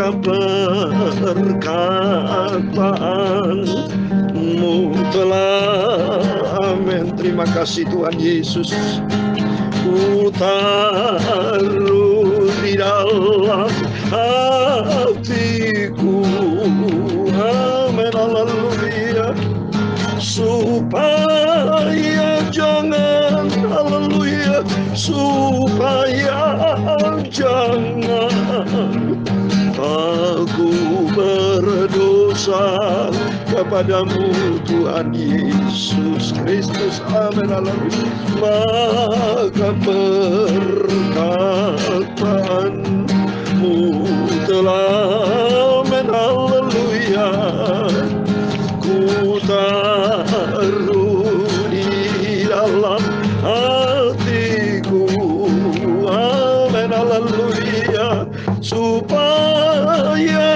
keberkatan-Mu telah, amin. Terima kasih Tuhan Yesus. Ku taruh di dalam hatiku, amin, haleluya, supaya jangan, haleluya, supaya jangan aku berdosa kepadamu Tuhan Yesus Kristus, amin, haleluya. Maka perkataanmu telah, amin, haleluya, ku taruh di dalam hatiku, amin, haleluya, supaya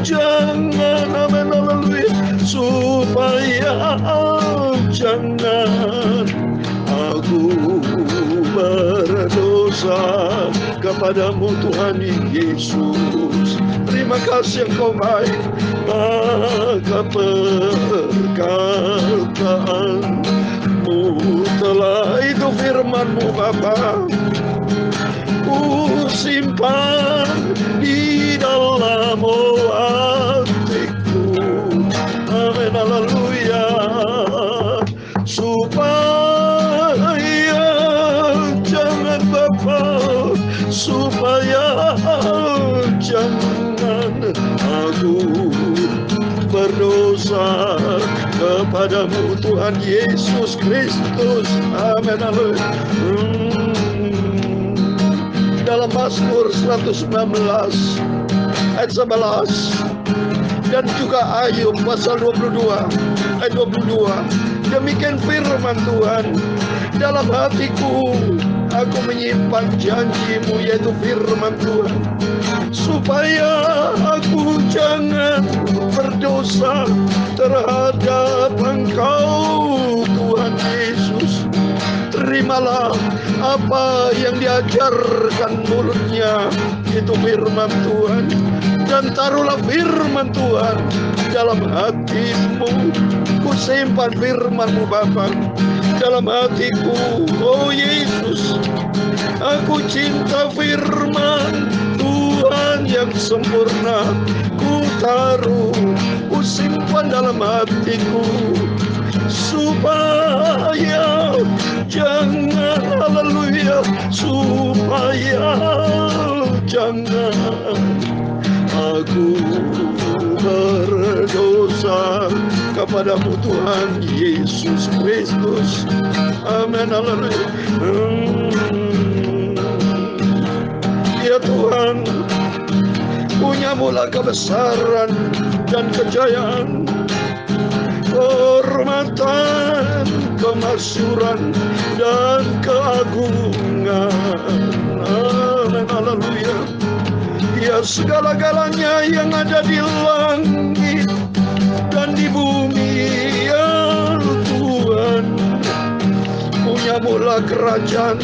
jangan, amin, haleluya, supaya jangan aku berdosa kepadamu Tuhan Yesus. Terima kasih Engkau baik. Maka perkataanmu telah, itu firman-Mu Bapa, ku simpan di dalam hatiku, amin, haleluya, supaya jangan Bapa, supaya jangan aku berdosa kepadamu Tuhan Yesus Kristus, amin, haleluya. Dalam Mazmur 119 ayat 11 dan juga Ayub pasal 22 ayat 22, demikian firman Tuhan, dalam hatiku aku menyimpan janji-Mu, yaitu firman Tuhan, supaya aku jangan berdosa terhadap Engkau Tuhan Yesus. Terimalah apa yang diajarkan mulutnya, itu firman Tuhan, dan taruhlah firman Tuhan dalam hatimu. Ku simpan firman-Mu Bapa dalam hatiku, oh Yesus. Aku cinta firman Tuhan yang sempurna, ku taruh, ku simpan dalam hatiku, supaya jangan, haleluya, supaya jangan aku berdosa kepadamu Tuhan Yesus Kristus, amin, haleluya. Ya Tuhan, punya-Mulah kebesaran dan kejayaan, kehormatan, kemasyuran, dan keagungan, amin, haleluya. Ya segala-galanya yang ada di langit dan di bumi, ya Tuhan, punya-Mulah kerajaan,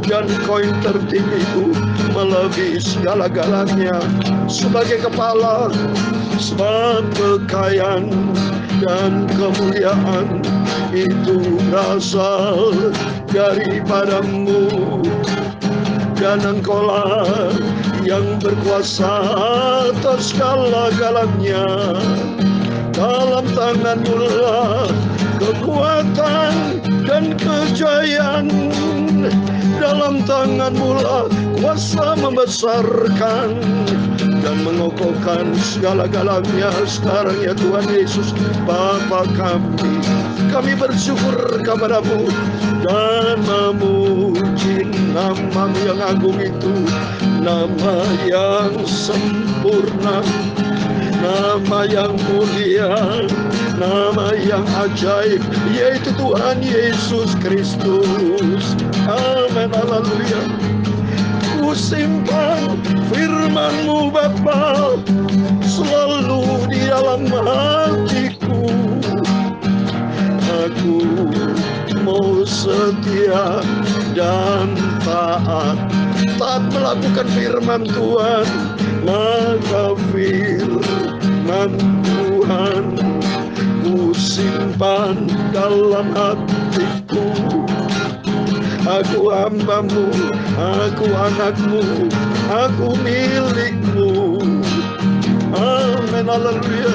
dan Kau yang tertinggi itu melebihi segala-galanya. Sebagai kepala, sebab kekayaan dan kemuliaan itu berasal daripada-Mu, dan Engkau-lah yang berkuasa atas segala-galanya. Dalam tangan-Mu-lah kekuatan dan kejayaan, dalam tangan-Mu-lah kuasa membesarkan dan mengokohkan segala-galanya. Sekarang ya Tuhan Yesus, Bapa kami bersyukur kepada-Mu dan memuji nama-Mu yang agung itu, nama yang sempurna, nama yang mulia, nama yang ajaib, yaitu Tuhan Yesus Kristus, amin, haleluya. Ku simpan firman-Mu Bapa selalu di dalam hatiku, aku mau setia dan taat. Taat melakukan firman Tuhan, maka firman Tuhan ku simpan dalam hatiku. Aku hambamu, aku anakmu, aku milikmu. Amin, haleluya.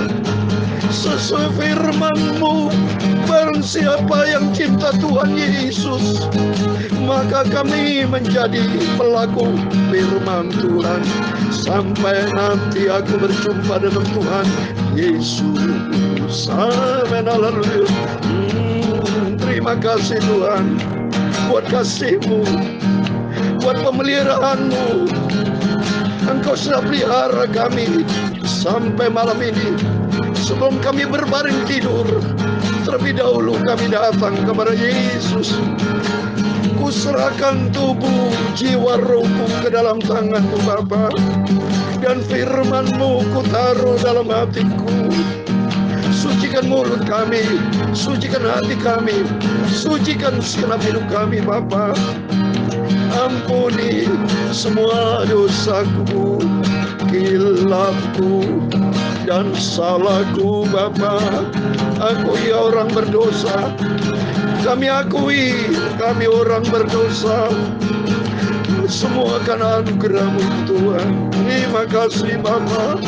Sesuai firman-Mu, barang siapa yang cinta Tuhan Yesus, maka kami menjadi pelaku firman Tuhan sampai nanti aku berjumpa dengan Tuhan Yesus. Amin, haleluya. Terima kasih Tuhan buat kasih-Mu, buat pemeliharaanmu. Engkau sudah pelihara kami sampai malam ini. Sebelum kami berbaring tidur, terlebih dahulu kami datang kepada Yesus. Kuserahkan tubuh, jiwa, rohku ke dalam tangan-Mu Bapa, dan firman-Mu kutaruh dalam hatiku. Sucikan mulut kami, sucikan hati kami, sucikan segenap hidup kami Bapa. Ampuni semua dosaku, kilapku, dan salahku Bapa. Aku ya orang berdosa, kami akui kami orang berdosa. Semua karena anugerah-Mu Tuhan. Terima kasih Bapa.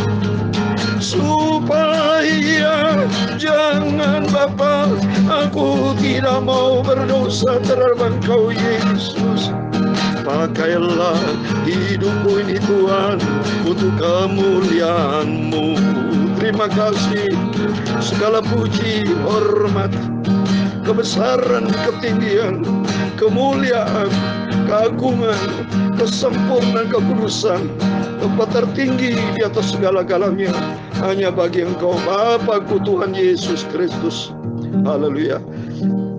Supaya jangan Bapa, aku tidak mau berdosa terhadap Engkau Yesus. Pakailah hidupku ini Tuhan untuk kemuliaan-Mu. Terima kasih. Segala puji, hormat, kebesaran, ketinggian, kemuliaan, keagungan, kesempurnaan, kekudusan, tempat tertinggi di atas segala-galanya hanya bagi Engkau Bapakku Tuhan Yesus Kristus. Haleluya.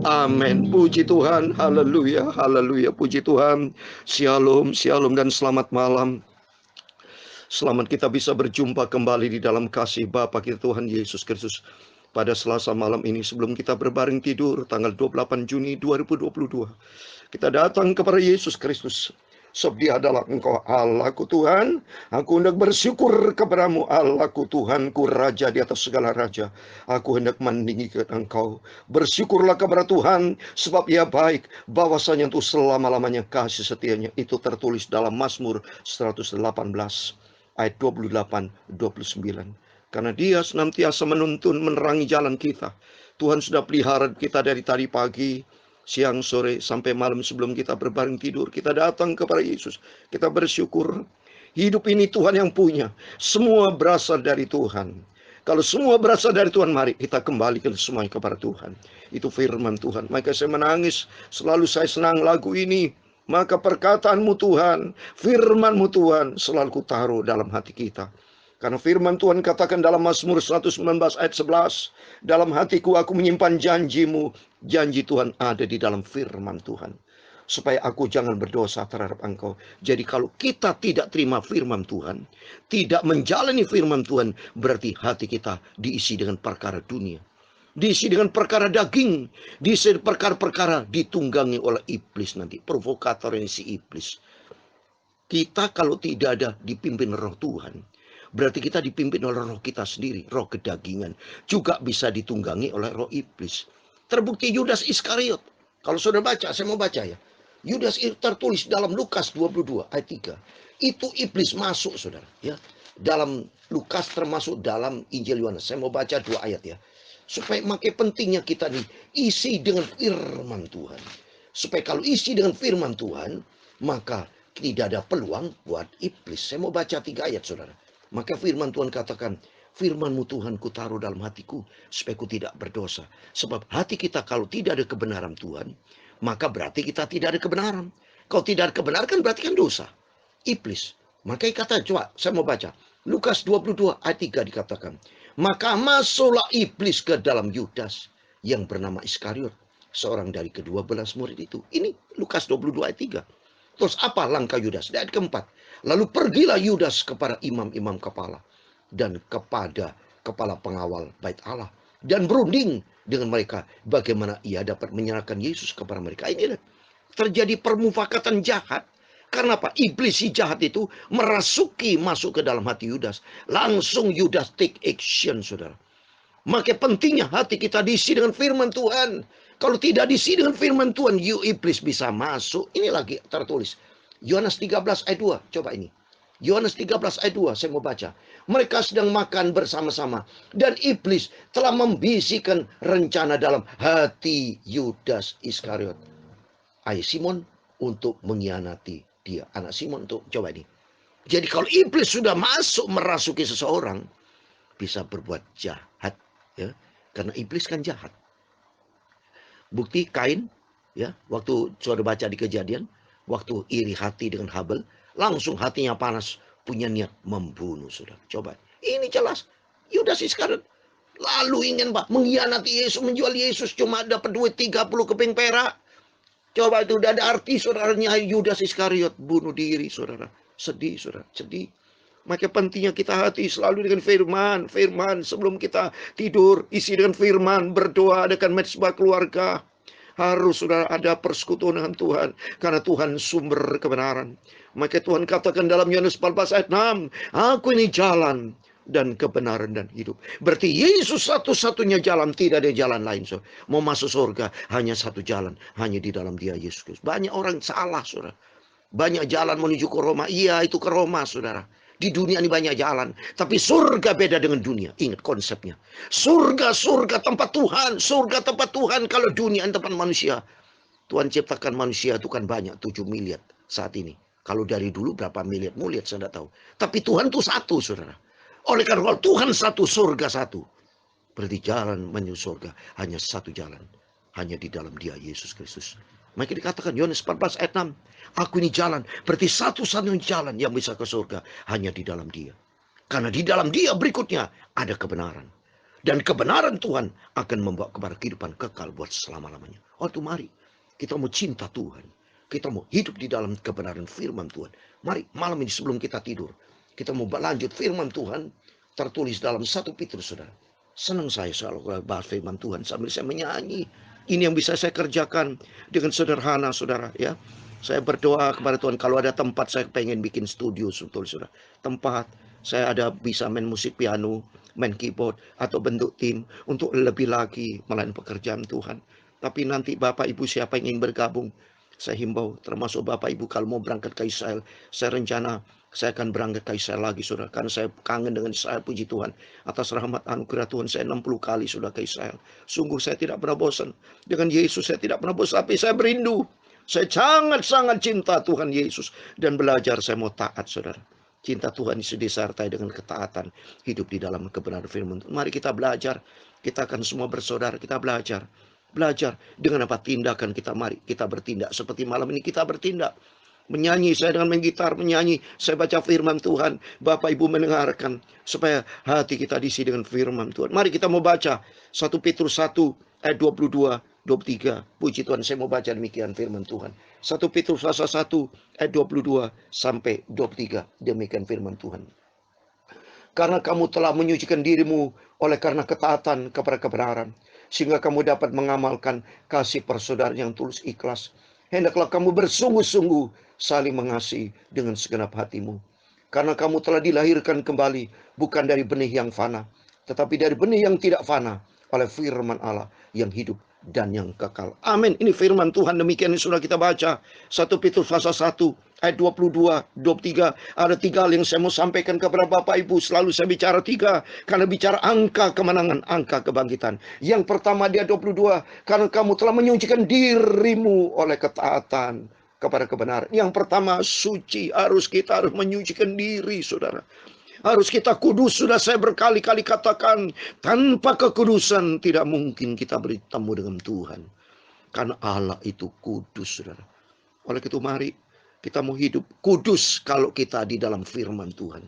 Amin. Puji Tuhan. Haleluya. Haleluya. Puji Tuhan. Shalom, shalom, dan selamat malam. Selamat kita bisa berjumpa kembali di dalam kasih Bapa kita Tuhan Yesus Kristus pada Selasa malam ini. Sebelum kita berbaring tidur tanggal 28 Juni 2022, kita datang kepada Yesus Kristus. Sebab Dia adalah Engkau Allahku Tuhan. Aku hendak bersyukur kepadamu Allahku Tuhanku, Raja di atas segala raja. Aku hendak meninggikan Engkau. Bersyukurlah kepada Tuhan, sebab Ia baik. Bahwasanya untuk selama-lamanya kasih setianya. Itu tertulis dalam Mazmur 118 ayat 28-29. Karena Dia senantiasa menuntun menerangi jalan kita. Tuhan sudah pelihara kita dari tadi pagi, siang, sore, sampai malam. Sebelum kita berbaring tidur, kita datang kepada Yesus. Kita bersyukur. Hidup ini Tuhan yang punya. Semua berasal dari Tuhan. Kalau semua berasal dari Tuhan, mari kita kembalikan semuanya kepada Tuhan. Itu firman Tuhan. Maka saya menangis. Selalu saya senang lagu ini. Maka perkataan-Mu Tuhan, firman-Mu Tuhan, selalu kutaruh dalam hati kita. Karena firman Tuhan katakan dalam Mazmur 119 ayat 11, dalam hatiku aku menyimpan janji-Mu. Janji Tuhan ada di dalam firman Tuhan. Supaya aku jangan berdosa terhadap Engkau. Jadi kalau kita tidak terima firman Tuhan, tidak menjalani firman Tuhan, berarti hati kita diisi dengan perkara dunia. Diisi dengan perkara daging. Diisi dengan perkara-perkara ditunggangi oleh iblis nanti. Provokator ini si iblis. Kita kalau tidak ada dipimpin roh Tuhan, berarti kita dipimpin oleh roh kita sendiri. Roh kedagingan. Juga bisa ditunggangi oleh roh iblis. Terbukti Yudas Iskariot. Kalau saudara baca, saya mau baca ya. Yudas tertulis dalam Lukas 22 ayat 3. Itu iblis masuk saudara. Ya. Dalam Lukas termasuk dalam Injil Yohanes. Saya mau baca 2 ayat ya. Supaya makin pentingnya kita nih isi dengan firman Tuhan. Supaya kalau isi dengan firman Tuhan, maka tidak ada peluang buat iblis. Saya mau baca 3 ayat saudara. Maka firman Tuhan katakan, firman-Mu Tuhan ku taruh dalam hatiku, supaya ku tidak berdosa. Sebab hati kita kalau tidak ada kebenaran Tuhan, maka berarti kita tidak ada kebenaran. Kalau tidak ada kebenaran kan berarti kan dosa. Iblis. Maka kata, coba saya mau baca. Lukas 22 ayat 3 dikatakan. Maka masuklah iblis ke dalam Yudas yang bernama Iskariot, seorang dari ke-12 murid itu. Ini Lukas 22 ayat 3. Terus apa langkah Yudas? Ayat keempat. Lalu pergilah Yudas kepada imam-imam kepala dan kepada kepala pengawal bait Allah dan berunding dengan mereka bagaimana ia dapat menyerahkan Yesus kepada mereka. Ini terjadi permufakatan jahat. Karena apa? Iblis si jahat itu masuk ke dalam hati Yudas. Langsung Yudas take action, saudara. Maka pentingnya hati kita diisi dengan firman Tuhan. Kalau tidak diisi dengan firman Tuhan, iblis bisa masuk. Ini lagi tertulis. Yohanes 13 ayat 2. Coba ini. Yohanes 13 ayat 2, saya mau baca. Mereka sedang makan bersama-sama. Dan iblis telah membisikkan rencana dalam hati Yudas Iskariot, ayah Simon, untuk mengkhianati dia. Anak Simon untuk, coba ini. Jadi kalau iblis sudah masuk merasuki seseorang, bisa berbuat jahat. Ya, karena iblis kan jahat. Bukti Kain, ya, waktu saudara baca di Kejadian, waktu iri hati dengan Habel, langsung hatinya panas, punya niat membunuh, saudara. Coba, ini jelas. Yudas Iskariot lalu ingin mengkhianati Yesus, menjual Yesus, cuma dapat duit 30 keping perak. Coba itu udah ada arti, saudaranya. Yudas Iskariot bunuh diri, saudara. Sedih, saudara, sedih. Maka pentingnya kita hati selalu dengan firman. Firman sebelum kita tidur, isi dengan firman. Berdoa, adakan mezbah keluarga. Harus sudah ada persekutuan dengan Tuhan. Karena Tuhan sumber kebenaran. Maka Tuhan katakan dalam Yohanes 14 ayat 6. Aku ini jalan dan kebenaran dan hidup. Berarti Yesus satu-satunya jalan. Tidak ada jalan lain. So. Mau masuk surga hanya satu jalan. Hanya di dalam dia, Yesus Kristus. Banyak orang salah, saudara. Banyak jalan menuju ke Roma. Iya, itu ke Roma, saudara. Di dunia ini banyak jalan. Tapi surga beda dengan dunia. Ingat konsepnya. Surga tempat Tuhan. Surga tempat Tuhan. Kalau dunia tempat manusia. Tuhan ciptakan manusia itu kan banyak. 7 miliar saat ini. Kalau dari dulu berapa miliar saya tidak tahu. Tapi Tuhan itu satu, saudara. Oleh karena Tuhan satu, surga satu. Berarti jalan menuju surga hanya satu jalan. Hanya di dalam dia, Yesus Kristus. Maka dikatakan Yohanes 14 ayat 6. Aku ini jalan. Berarti satu-satunya jalan yang bisa ke surga hanya di dalam dia. Karena di dalam dia berikutnya ada kebenaran. Dan kebenaran Tuhan akan membawa kepada kehidupan kekal buat selama-lamanya. Oh itu mari. Kita mau cinta Tuhan. Kita mau hidup di dalam kebenaran firman Tuhan. Mari malam ini sebelum kita tidur. Kita mau lanjut firman Tuhan. Tertulis dalam 1 Petrus, saudara. Senang saya selalu bahas firman Tuhan sambil saya menyanyi. Ini yang bisa saya kerjakan dengan sederhana, saudara. Ya, saya berdoa kepada Tuhan. Kalau ada tempat, saya pengen bikin studio, saudara. Tempat, saya ada bisa main musik piano, main keyboard, atau bentuk tim untuk lebih lagi melayani pekerjaan Tuhan. Tapi nanti Bapak Ibu siapa yang ingin bergabung, saya himbau, termasuk Bapak Ibu kalau mau berangkat ke Israel, saya rencana saya akan berangkat ke Israel lagi, saudara. Karena saya kangen dengan Israel, puji Tuhan. Atas rahmat anugerah Tuhan, saya 60 kali sudah ke Israel. Sungguh saya tidak pernah bosan. Dengan Yesus saya tidak pernah bosan. Tapi saya berindu. Saya sangat-sangat cinta Tuhan Yesus. Dan belajar saya mau taat, saudara. Cinta Tuhan disertai dengan ketaatan. Hidup di dalam kebenaran firman. Mari kita belajar. Kita akan semua bersaudara. Kita belajar. Belajar. Dengan apa tindakan kita. Mari kita bertindak. Seperti malam ini kita bertindak. Menyanyi, saya dengan main gitar, menyanyi, saya baca firman Tuhan. Bapak Ibu mendengarkan, supaya hati kita diisi dengan firman Tuhan. Mari kita mau baca 1 Petrus 1 ayat 22, 23. Puji Tuhan, saya mau baca demikian firman Tuhan. 1 Petrus 1 ayat 22 sampai 23. Demikian firman Tuhan. Karena kamu telah menyucikan dirimu oleh karena ketaatan kepada kebenaran, sehingga kamu dapat mengamalkan kasih persaudaraan yang tulus ikhlas. Hendaklah kamu bersungguh-sungguh saling mengasihi dengan segenap hatimu. Karena kamu telah dilahirkan kembali bukan dari benih yang fana, tetapi dari benih yang tidak fana oleh firman Allah yang hidup dan yang kekal. Amin. Ini firman Tuhan, demikian yang sudah kita baca. 1 Petrus pasal 1 ayat 22, 23. Ada 3 hal yang saya mau sampaikan kepada Bapak Ibu. Selalu saya bicara 3. Karena bicara angka kemenangan, angka kebangkitan. Yang pertama dia 22. Karena kamu telah menyucikan dirimu oleh ketaatan kepada kebenaran. Yang pertama suci. Kita harus menyucikan diri, saudara. Harus kita kudus. Sudah saya berkali-kali katakan. Tanpa kekudusan tidak mungkin kita bertemu dengan Tuhan. Karena Allah itu kudus, saudara. Oleh itu mari kita mau hidup kudus kalau kita di dalam firman Tuhan.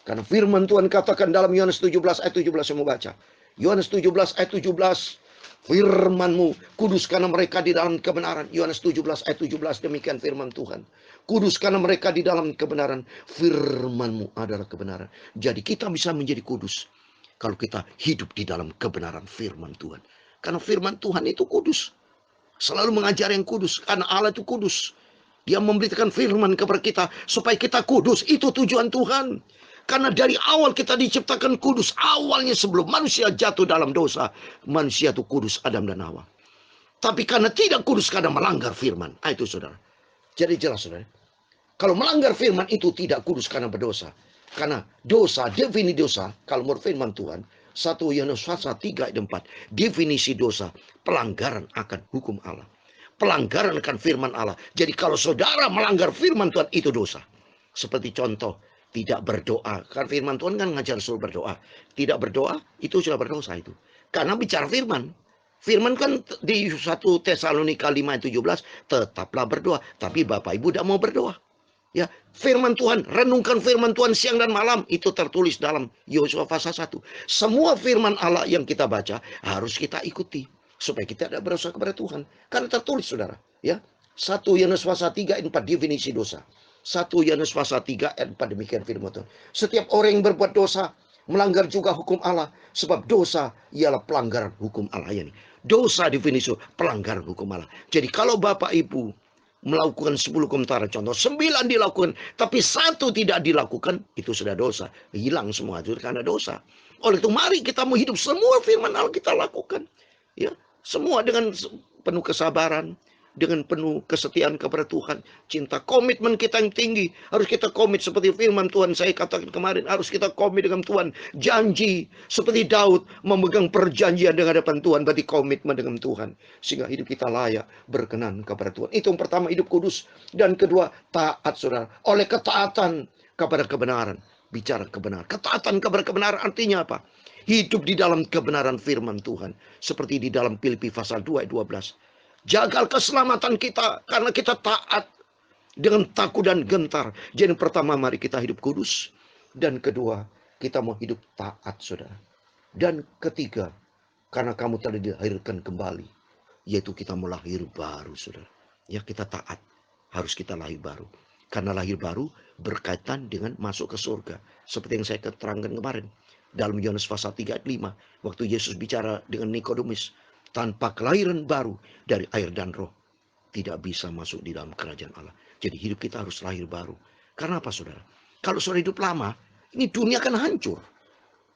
Karena firman Tuhan katakan dalam Yohanes 17 ayat 17, saya mau baca. Yohanes 17 ayat 17. Firman-Mu kuduskan mereka di dalam kebenaran. Yohanes 17 ayat 17, demikian firman Tuhan. Kuduskan mereka di dalam kebenaran. Firman-Mu adalah kebenaran. Jadi kita bisa menjadi kudus kalau kita hidup di dalam kebenaran firman Tuhan. Karena firman Tuhan itu kudus. Selalu mengajar yang kudus. Karena Allah itu kudus. Dia memberitakan firman kepada kita supaya kita kudus. Itu tujuan Tuhan. Karena dari awal kita diciptakan kudus. Awalnya sebelum manusia jatuh dalam dosa, manusia itu kudus, Adam dan Hawa. Tapi karena tidak kudus, karena melanggar firman. Itu saudara. Jadi jelas saudara. Kalau melanggar firman itu tidak kudus karena berdosa. Karena dosa, definisi dosa, kalau menurut firman Tuhan, 1 Yohanes 3 ayat 4, definisi dosa, pelanggaran akan hukum Allah. Pelanggaran akan firman Allah. Jadi kalau saudara melanggar firman Tuhan, itu dosa. Seperti contoh, tidak berdoa. Kan firman Tuhan kan ngajar suruh berdoa. Tidak berdoa, itu sudah berdosa itu. Karena bicara firman. Firman kan di 1 Tesalonika 5 ayat 17, tetaplah berdoa. Tapi Bapak Ibu tidak mau berdoa. Ya, firman Tuhan, renungkan firman Tuhan siang dan malam, itu tertulis dalam Yosua pasal 1. Semua firman Allah yang kita baca harus kita ikuti supaya kita tidak berdosa kepada Tuhan. Karena tertulis saudara, ya. 1 Yohanes pasal 3 ayat 4 definisi dosa. 1 Yohanes pasal 3 ayat 4 demikian firman Tuhan. Setiap orang yang berbuat dosa melanggar juga hukum Allah, sebab dosa ialah pelanggaran hukum Allah. Ya, nih. Dosa definisi pelanggaran hukum Allah. Jadi kalau Bapak Ibu melakukan 10 komentar, contoh 9 dilakukan, tapi 1 tidak dilakukan, itu sudah dosa. Hilang semua itu karena dosa. Oleh itu mari kita mau hidup semua firman Allah kita lakukan. Ya, semua dengan penuh kesabaran, dengan penuh kesetiaan kepada Tuhan, cinta, komitmen kita yang tinggi. Harus kita komit seperti firman Tuhan saya katakan kemarin, harus kita komit dengan Tuhan. Janji seperti Daud memegang perjanjian dengan hadapan Tuhan, berarti komitmen dengan Tuhan. Sehingga hidup kita layak berkenan kepada Tuhan. Itu yang pertama, hidup kudus. Dan kedua, taat saudara. Oleh ketaatan kepada kebenaran. Bicara kebenaran. Ketaatan kepada kebenaran artinya apa? Hidup di dalam kebenaran firman Tuhan. Seperti di dalam Filipi pasal 2 ayat 12. Jaga keselamatan kita karena kita taat dengan takut dan gentar. Jadi pertama mari kita hidup kudus. Dan kedua kita mau hidup taat saudara. Dan ketiga karena kamu telah dilahirkan kembali. Yaitu kita mau lahir baru saudara. Ya kita taat. Harus kita lahir baru. Karena lahir baru berkaitan dengan masuk ke surga. Seperti yang saya terangkan kemarin. Dalam Yohanes pasal 3 ayat 5. Waktu Yesus bicara dengan Nikodemus. Tanpa kelahiran baru dari air dan roh, tidak bisa masuk di dalam kerajaan Allah. Jadi hidup kita harus lahir baru. Karena apa saudara? Kalau saudara hidup lama, ini dunia akan hancur.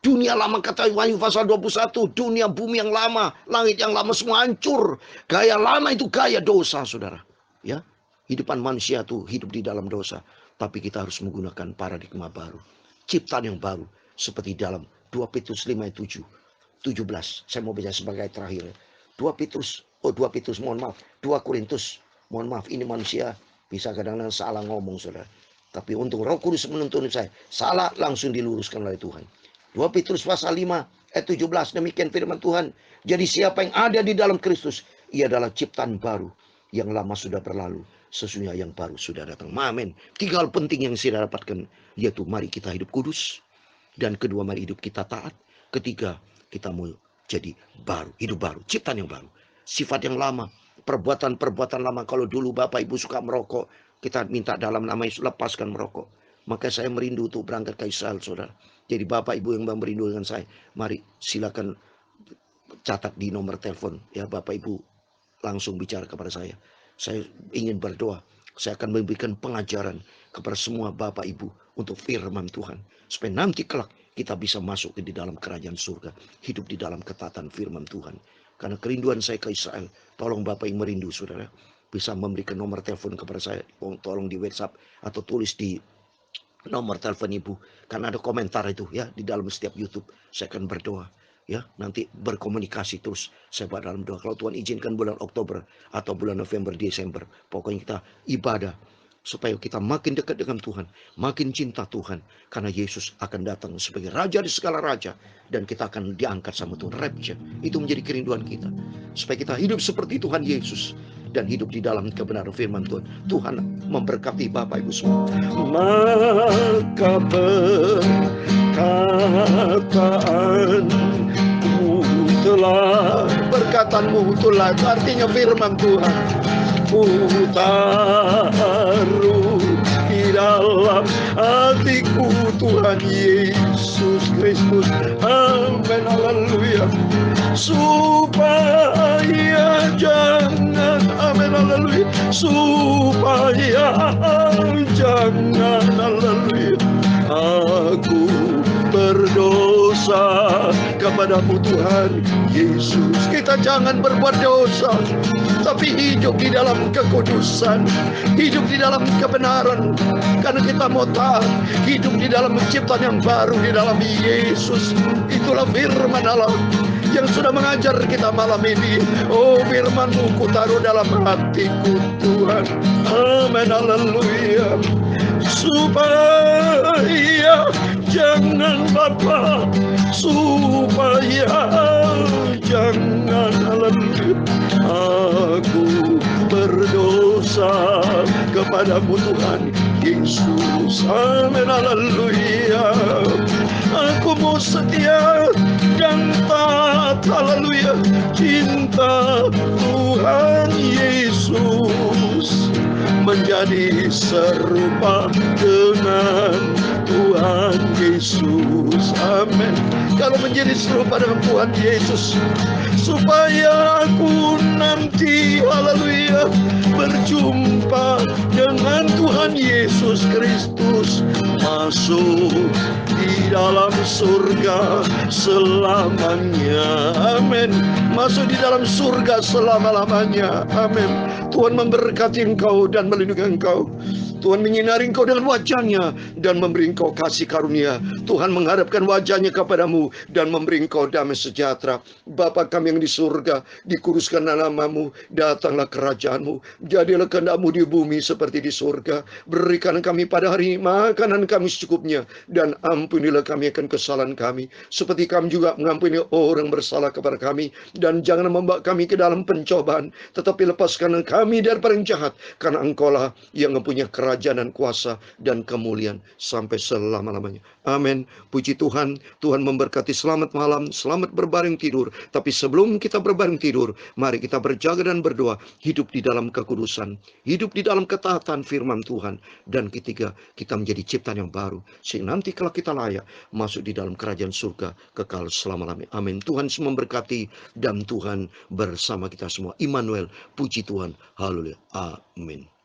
Dunia lama kata Wahyu pasal 21, dunia bumi yang lama, langit yang lama semua hancur. Gaya lama itu gaya dosa saudara. Ya, hidupan manusia itu hidup di dalam dosa. Tapi kita harus menggunakan paradigma baru. Ciptaan yang baru. Seperti dalam 2 Petrus 5 ayat 17. Saya mau baca sebagai terakhir. 2 Korintus, mohon maaf, ini manusia bisa kadang-kadang salah ngomong saudara. Tapi untung Roh Kudus menuntun saya, salah langsung diluruskan oleh Tuhan. 2 Petrus pasal 5 ayat 17, demikian firman Tuhan. Jadi siapa yang ada di dalam Kristus, ia adalah ciptaan baru. Yang lama sudah berlalu, sesungguhnya yang baru sudah datang. Amin. 3 hal penting yang saya dapatkan, yaitu mari kita hidup kudus. Dan kedua, mari hidup kita taat. Ketiga, kita mau jadi baru, hidup baru, ciptaan yang baru. Sifat yang lama, perbuatan-perbuatan lama. Kalau dulu Bapak Ibu suka merokok, kita minta dalam nama Yesus lepaskan merokok. Maka saya merindu untuk berangkat ke Israel saudara. Jadi Bapak Ibu yang merindu dengan saya, mari silakan catat di nomor telepon. Ya Bapak Ibu langsung bicara kepada saya. Saya ingin berdoa. Saya akan memberikan pengajaran kepada semua Bapak Ibu untuk firman Tuhan. Supaya nanti kelak kita bisa masuk di dalam kerajaan surga. Hidup di dalam ketaatan firman Tuhan. Karena kerinduan saya ke Israel. Tolong Bapak yang merindu saudara. Bisa memberikan nomor telepon kepada saya. Tolong di WhatsApp. Atau tulis di nomor telepon Ibu. Karena ada komentar itu ya. Di dalam setiap YouTube. Saya akan berdoa. Ya, nanti berkomunikasi terus. Saya buat dalam doa. Kalau Tuhan izinkan bulan Oktober. Atau bulan November, Desember. Pokoknya kita ibadah. Supaya kita makin dekat dengan Tuhan. Makin cinta Tuhan. Karena Yesus akan datang sebagai Raja di segala Raja. Dan kita akan diangkat sama Tuhan. Rapture. Itu menjadi kerinduan kita. Supaya kita hidup seperti Tuhan Yesus. Dan hidup di dalam kebenaran firman Tuhan. Tuhan memberkati Bapak Ibu semua. Maka berkataanmu telah. Artinya firman Tuhan. Ku taruh di dalam hatiku Tuhan Yesus. Yesus Kristus. Amin, haleluya. Supaya jangan, amin, haleluya. Supaya jangan, haleluya, aku berdosa kepadamu Tuhan Yesus. Kita jangan berbuat dosa, tapi hidup di dalam kekudusan, hidup di dalam kebenaran, karena kita mau taat, hidup di dalam penciptaan yang baru di dalam Yesus. Itulah firman Allah yang sudah mengajar kita malam ini. Oh, firman-Mu ku taruh dalam hatiku Tuhan. Amin, haleluya. Supaya jangan Bapa, supaya jangan, haleluya, aku berdosa kepadamu Tuhan Yesus. Amin, haleluya. Aku mau setia dan taat, haleluya, cinta Tuhan Yesus, menjadi serupa dengan Tuhan Yesus. Amin. Kalau menjadi serupa dengan Tuhan Yesus, supaya aku nanti, haleluya, berjumpa dengan Tuhan Yesus Kristus, masuk di dalam surga selamanya. Amin. Masuk di dalam surga selama-lamanya. Amin. Tuhan memberkati engkau dan melindungi engkau. Tuhan menyinari engkau dengan wajah-Nya dan memberi engkau kasih karunia. Tuhan menghadapkan wajah-Nya kepadamu dan memberi engkau damai sejahtera. Bapa kami yang di surga, dikuduskan nama-Mu, datanglah kerajaan-Mu, jadilah kehendak-Mu di bumi seperti di surga. Berikan kami pada hari ini makanan kami secukupnya, dan ampunilah kami akan kesalahan kami, seperti kami juga mengampuni orang bersalah kepada kami. Dan jangan membawa kami ke dalam pencobaan, tetapi lepaskan kami daripada yang jahat, karena Engkau-lah yang mempunyai kerajaan dan kuasa dan kemuliaan sampai selama-lamanya. Amin. Puji Tuhan. Tuhan memberkati. Selamat malam, selamat berbaring tidur. Tapi sebelum kita berbaring tidur, mari kita berjaga dan berdoa, hidup di dalam kekudusan, hidup di dalam ketaatan firman Tuhan, dan ketiga, kita menjadi ciptaan yang baru, sehingga nanti kalau kita layak masuk di dalam kerajaan surga kekal selama-lamanya. Amin. Tuhan semua memberkati, dan Tuhan bersama kita semua. Immanuel, puji Tuhan. Haleluya. Amin.